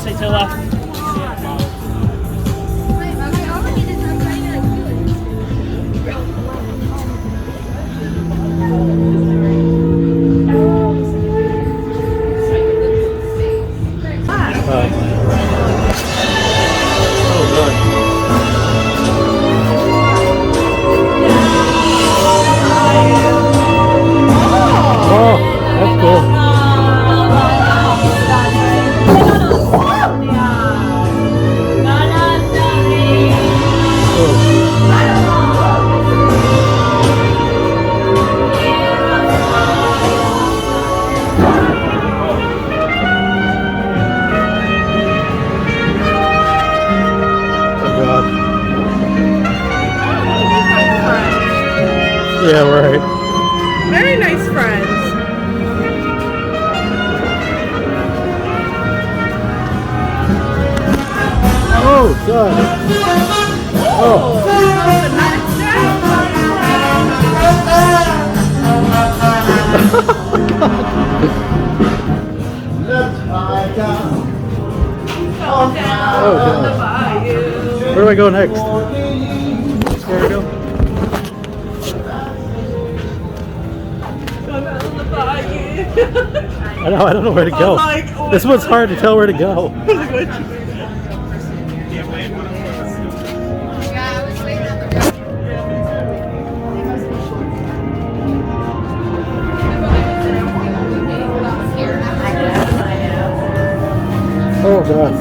Stay to the left. Yeah, right. Very nice friends. Oh, God. Oh. Oh, God. Where do I go next? Where do I go? I don't know where to go. This one's hard to tell where to go. Oh, God.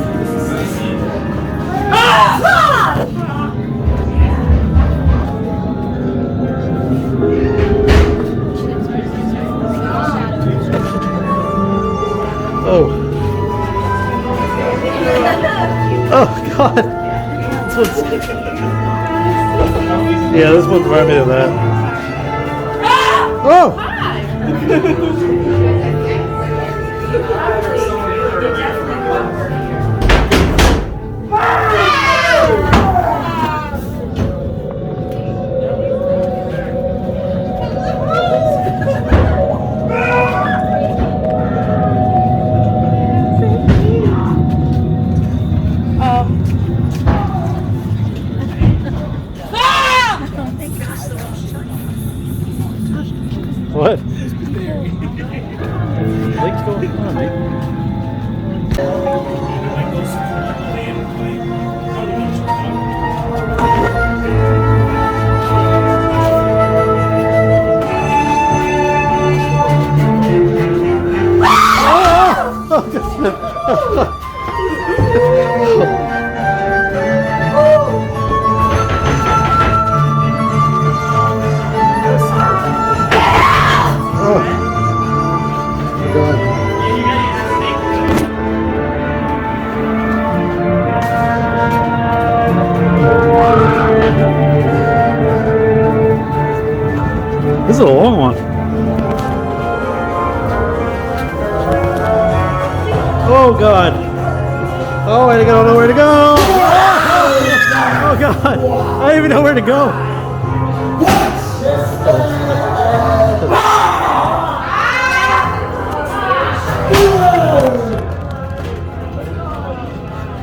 Oh. Oh, God. This one's... Yeah, this one's reminding me of that. Oh! What? What's going on, mate? This is a long one. Oh, God. Oh, I don't know where to go. Oh, God. I don't even know where to go.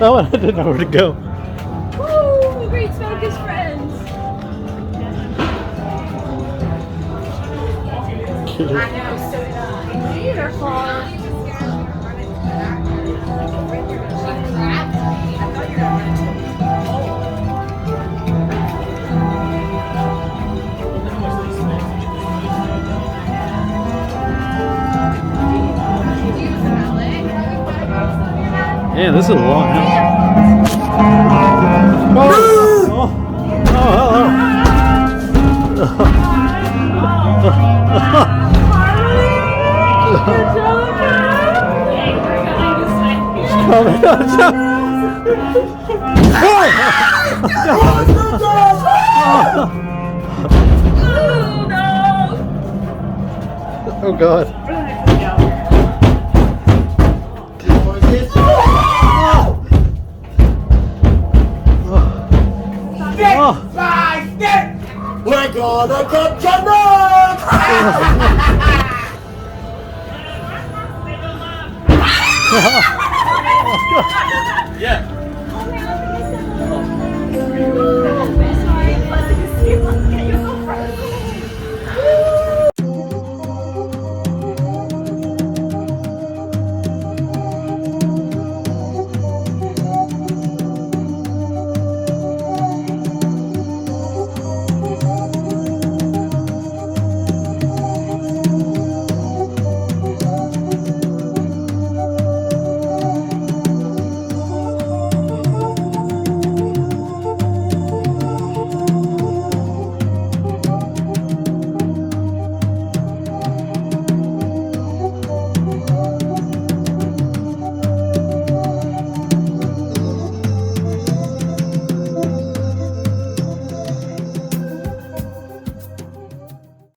Oh, I didn't know where to go. Woo! Great Focus friends. I know, so beautiful. Man, this is a long house. Oh, hello. Oh, God. We're gonna get Janet! go. Yeah.